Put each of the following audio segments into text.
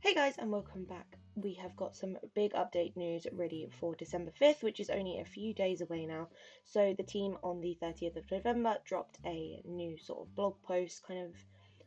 Hey guys, and welcome back. We have got some big update news ready for December 5th, which is only a few days away now. So the team on the 30th of November dropped a new sort of blog post kind of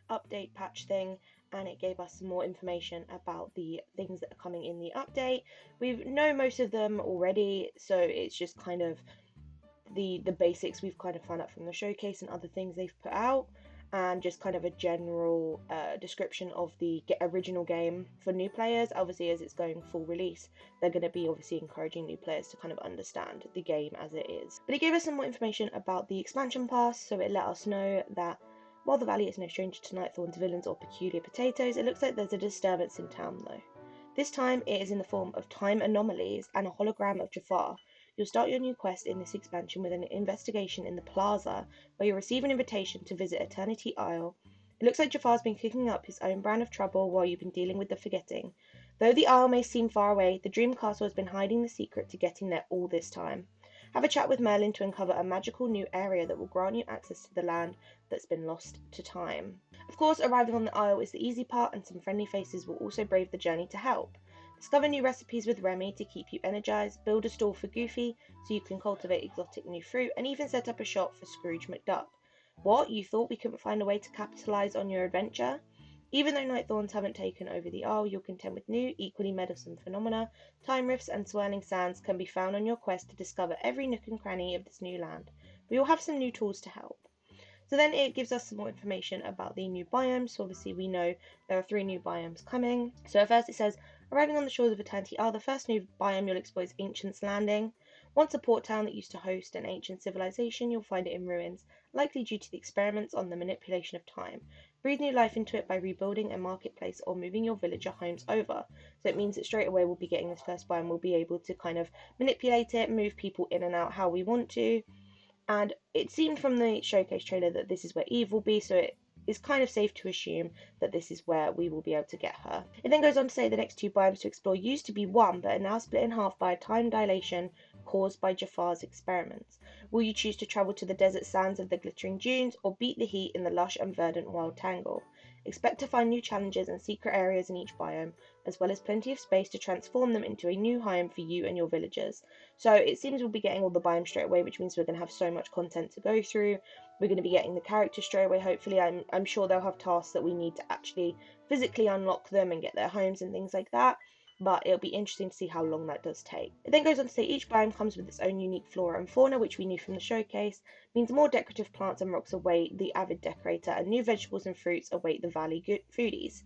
update patch thing, and it gave us some more information about the things that are coming in the update. We know most of them already, so it's just kind of the basics we've kind of found out from the showcase and other things they've put out, and just kind of a general description of the original game for new players. Obviously, as it's going full release, they're going to be obviously encouraging new players to kind of understand the game as it is. But it gave us some more information about the expansion pass, so it let us know that while the valley is no stranger to Nightthorn's villains or peculiar potatoes, it looks like there's a disturbance in town though. This time it is in the form of time anomalies and a hologram of Jafar. You'll start your new quest in this expansion with an investigation in the plaza, where you'll receive an invitation to visit Eternity Isle. It looks like Jafar's been cooking up his own brand of trouble while you've been dealing with the Forgetting. Though the Isle may seem far away, the Dream Castle has been hiding the secret to getting there all this time. Have a chat with Merlin to uncover a magical new area that will grant you access to the land that's been lost to time. Of course, arriving on the Isle is the easy part, and some friendly faces will also brave the journey to help. Discover new recipes with Remy to keep you energized, build a stall for Goofy so you can cultivate exotic new fruit, and even set up a shop for Scrooge McDuck. What, you thought we couldn't find a way to capitalise on your adventure? Even though Nightthorns haven't taken over the Isle, you'll contend with new, equally meddlesome phenomena. Time rifts and swirling sands can be found on your quest to discover every nook and cranny of this new land, but you'll have some new tools to help. So then it gives us some more information about the new biomes. So obviously we know there are 3 new biomes coming. So at first it says, arriving on the shores of Eternity Isle, the first new biome you'll explore is Ancient's Landing. Once a port town that used to host an ancient civilization, you'll find it in ruins, likely due to the experiments on the manipulation of time. Breathe new life into it by rebuilding a marketplace or moving your villager homes over. So it means that straight away we'll be getting this first biome, we'll be able to kind of manipulate it, move people in and out how we want to. And it seemed from the showcase trailer that this is where Eve will be, so it is kind of safe to assume that this is where we will be able to get her. It then goes on to say the next 2 biomes to explore used to be one, but are now split in half by a time dilation caused by Jafar's experiments. Will you choose to travel to the desert sands of the glittering dunes, or beat the heat in the lush and verdant wild tangle? Expect to find new challenges and secret areas in each biome, as well as plenty of space to transform them into a new home for you and your villagers. So it seems we'll be getting all the biomes straight away, which means we're going to have so much content to go through. We're going to be getting the characters straight away, hopefully. I'm sure they'll have tasks that we need to actually physically unlock them and get their homes and things like that, but it'll be interesting to see how long that does take. It then goes on to say each biome comes with its own unique flora and fauna, which we knew from the showcase, means more decorative plants and rocks await the avid decorator, and new vegetables and fruits await the valley foodies.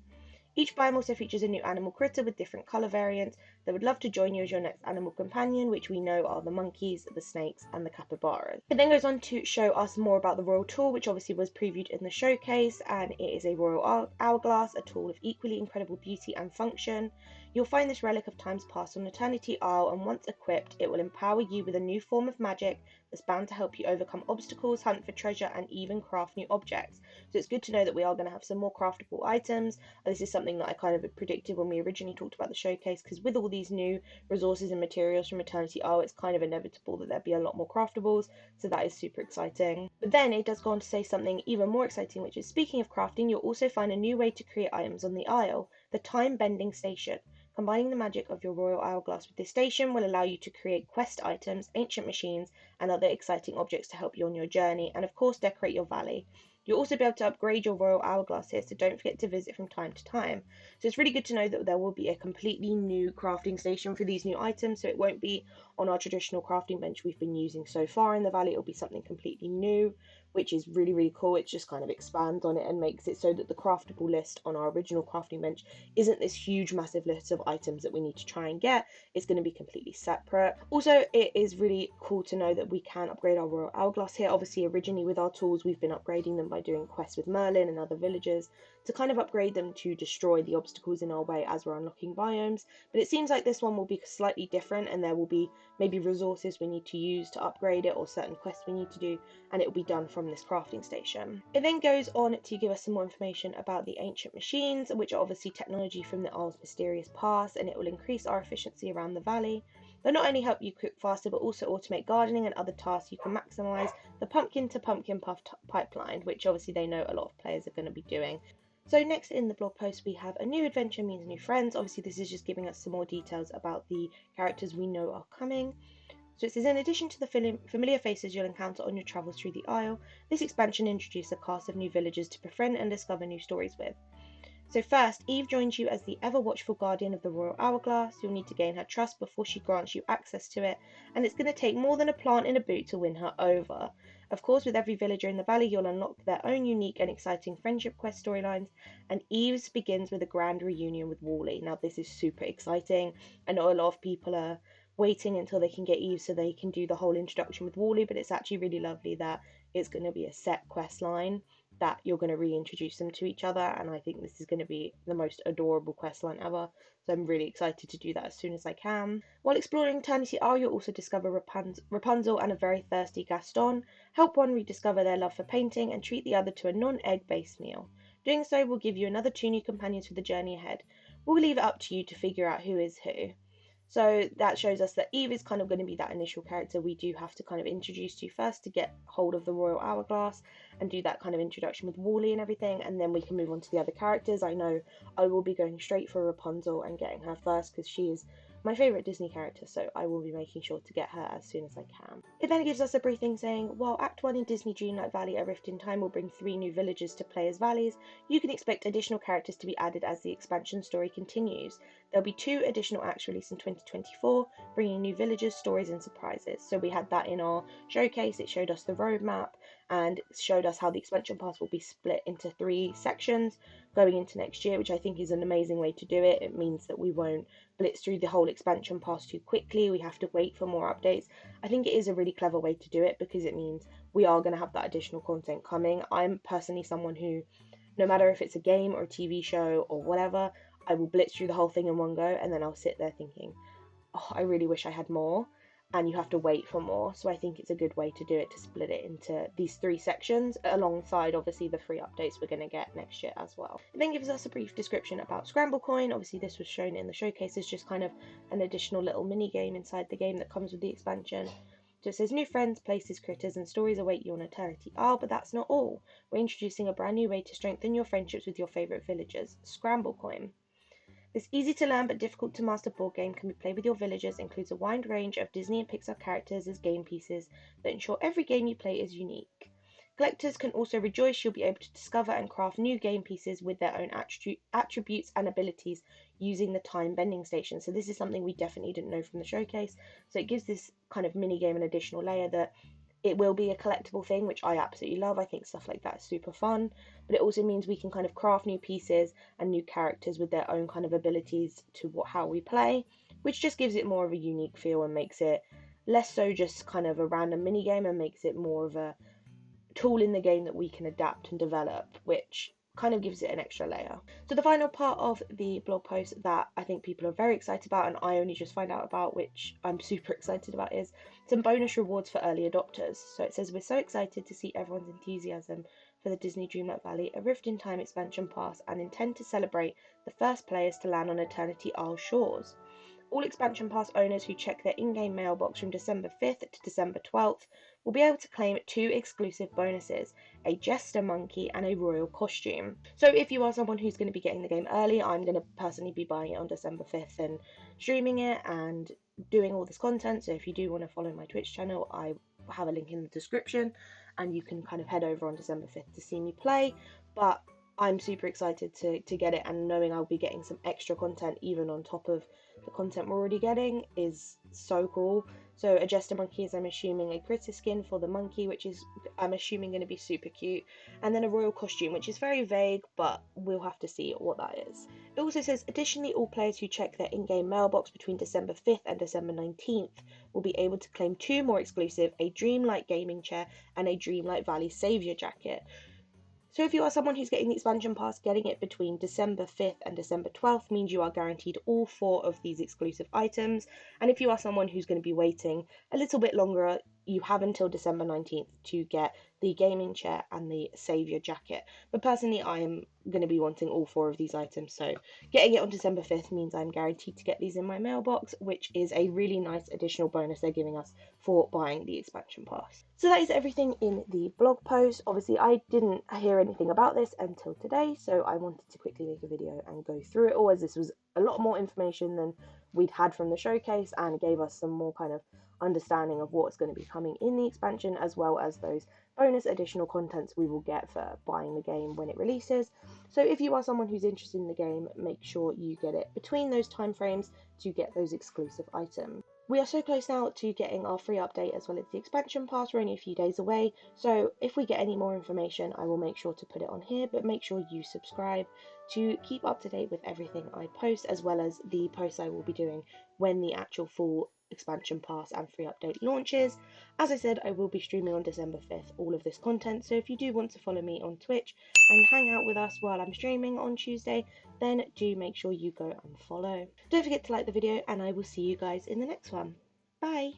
Each biome also features a new animal critter with different colour variants that would love to join you as your next animal companion, which we know are the monkeys, the snakes, and the capybaras. It then goes on to show us more about the royal tool, which obviously was previewed in the showcase, and it is a royal hourglass, a tool of equally incredible beauty and function. You'll find this relic of times past on Eternity Isle, and once equipped, it will empower you with a new form of magic that's bound to help you overcome obstacles, hunt for treasure, and even craft new objects. So it's good to know that we are going to have some more craftable items. This is something that I kind of predicted when we originally talked about the showcase, because with all these new resources and materials from Eternity Isle, it's kind of inevitable that there'll be a lot more craftables, so that is super exciting. But then it does go on to say something even more exciting, which is, speaking of crafting, you'll also find a new way to create items on the Isle, the Time Bending Station. Combining the magic of your royal hourglass with this station will allow you to create quest items, ancient machines, and other exciting objects to help you on your journey, and of course decorate your valley. You'll also be able to upgrade your royal hourglass here, so don't forget to visit from time to time. So it's really good to know that there will be a completely new crafting station for these new items, so it won't be on our traditional crafting bench we've been using so far in the valley. It'll be something completely new, which is really, really cool. It just kind of expands on it and makes it so that the craftable list on our original crafting bench isn't this huge, massive list of items that we need to try and get. It's going to be completely separate. Also, it is really cool to know that we can upgrade our royal hourglass here. Obviously, originally with our tools, we've been upgrading them by doing quests with Merlin and other villagers to kind of upgrade them to destroy the obstacles in our way as we're unlocking biomes. But it seems like this one will be slightly different, and there will be maybe resources we need to use to upgrade it, or certain quests we need to do, and it will be done from this crafting station. It then goes on to give us some more information about the ancient machines, which are obviously technology from the Isle's mysterious past, and it will increase our efficiency around the valley. They'll not only help you cook faster, but also automate gardening and other tasks. You can maximise the pumpkin to pumpkin puff pipeline, which obviously they know a lot of players are going to be doing. So next in the blog post we have a new adventure means new friends. Obviously this is just giving us some more details about the characters we know are coming. So it says, in addition to the familiar faces you'll encounter on your travels through the Isle, this expansion introduces a cast of new villagers to befriend and discover new stories with. So first, Eve joins you as the ever-watchful guardian of the Royal Hourglass. You'll need to gain her trust before she grants you access to it, and it's going to take more than a plant in a boot to win her over. Of course, with every villager in the valley, you'll unlock their own unique and exciting friendship quest storylines, and Eve's begins with a grand reunion with Wally. Now, this is super exciting. I know a lot of people are waiting until they can get Eve so they can do the whole introduction with Wally, but it's actually really lovely that it's going to be a set quest line that you're going to reintroduce them to each other, and I think this is going to be the most adorable questline ever, so I'm really excited to do that as soon as I can. While exploring Eternity Isle, you'll also discover Rapunzel and a very thirsty Gaston. Help one rediscover their love for painting and treat the other to a non-egg based meal. Doing so will give you another 2 new companions for the journey ahead. We'll leave it up to you to figure out who is who. So that shows us that Eve is kind of going to be that initial character we do have to kind of introduce to first to get hold of the Royal Hourglass and do that kind of introduction with Wally and everything, and then we can move on to the other characters. I know I will be going straight for Rapunzel and getting her first because she is my favourite Disney character, so I will be making sure to get her as soon as I can. It then gives us a briefing saying, while Act 1 in Disney Dreamlight Valley A Rift in Time will bring 3 new villages to play as valleys, you can expect additional characters to be added as the expansion story continues. There'll be 2 additional acts released in 2024, bringing new villages, stories and surprises. So we had that in our showcase. It showed us the roadmap and showed us how the expansion pass will be split into 3 sections going into next year, which I think is an amazing way to do it. It means that we won't blitz through the whole expansion pass too quickly. We have to wait for more updates. I think it is a really clever way to do it because it means we are going to have that additional content coming. I'm personally someone who, no matter if it's a game or a TV show or whatever, I will blitz through the whole thing in one go, and then I'll sit there thinking, oh, I really wish I had more, and you have to wait for more. So I think it's a good way to do it, to split it into these 3 sections alongside obviously the free updates we're going to get next year as well. It then gives us a brief description about Scramble Coin. Obviously this was shown in the showcase as just kind of an additional little mini game inside the game that comes with the expansion. So it says, new friends, places, critters and stories await you on Eternity Isle, but that's not all. We're introducing a brand new way to strengthen your friendships with your favourite villagers, Scramble Coin. This easy to learn but difficult to master board game can be played with your villagers, includes a wide range of Disney and Pixar characters as game pieces that ensure every game you play is unique. Collectors can also rejoice you'll be able to discover and craft new game pieces with their own attributes and abilities using the time bending station. So this is something we definitely didn't know from the showcase. So it gives this kind of mini game an additional layer that it will be a collectible thing, which I absolutely love. I think stuff like that is super fun, but it also means we can kind of craft new pieces and new characters with their own kind of abilities to how we play, which just gives it more of a unique feel and makes it less so just kind of a random mini game and makes it more of a tool in the game that we can adapt and develop, which kind of gives it an extra layer. So the final part of the blog post that I think people are very excited about, and I only just find out about, which I'm super excited about, is some bonus rewards for early adopters. So it says, we're so excited to see everyone's enthusiasm for the Disney Dreamlight Valley A Rift in Time expansion pass and intend to celebrate the first players to land on Eternity Isle shores. All expansion pass owners who check their in-game mailbox from December 5th to December 12th will be able to claim 2 exclusive bonuses, a jester monkey and a royal costume. So if you are someone who's going to be getting the game early, I'm going to personally be buying it on December 5th and streaming it and doing all this content. So if you do want to follow my Twitch channel, I have a link in the description and you can kind of head over on December 5th to see me play. But I'm super excited to get it, and knowing I'll be getting some extra content even on top of the content we're already getting is so cool. So a jester monkey is, I'm assuming, a critter skin for the monkey, which is, I'm assuming, going to be super cute, and then a royal costume, which is very vague, but we'll have to see what that is. It also says, additionally, all players who check their in-game mailbox between December 5th and December 19th will be able to claim 2 more exclusive, a Dreamlight gaming chair and a Dreamlight Valley Saviour jacket. So if you are someone who's getting the expansion pass, getting it between December 5th and December 12th means you are guaranteed all 4 of these exclusive items. And if you are someone who's going to be waiting a little bit longer, you have until December 19th to get the gaming chair, and the Saviour jacket. But personally, I am going to be wanting all 4 of these items, so getting it on December 5th means I'm guaranteed to get these in my mailbox, which is a really nice additional bonus they're giving us for buying the expansion pass. So that is everything in the blog post. Obviously, I didn't hear anything about this until today, so I wanted to quickly make a video and go through it all, as this was a lot more information than we'd had from the showcase and gave us some more kind of understanding of what's going to be coming in the expansion, as well as those bonus additional contents we will get for buying the game when it releases. So if you are someone who's interested in the game, make sure you get it between those time frames to get those exclusive items. We are so close now to getting our free update as well as the expansion pass. We're only a few days away, so if we get any more information, I will make sure to put it on here, but make sure you subscribe to keep up to date with everything I post, as well as the posts I will be doing when the actual full expansion pass and free update launches. As I said, I will be streaming on December 5th all of this content, so if you do want to follow me on Twitch and hang out with us while I'm streaming on Tuesday, then do make sure you go and follow. Don't forget to like the video, and I will see you guys in the next one. Bye!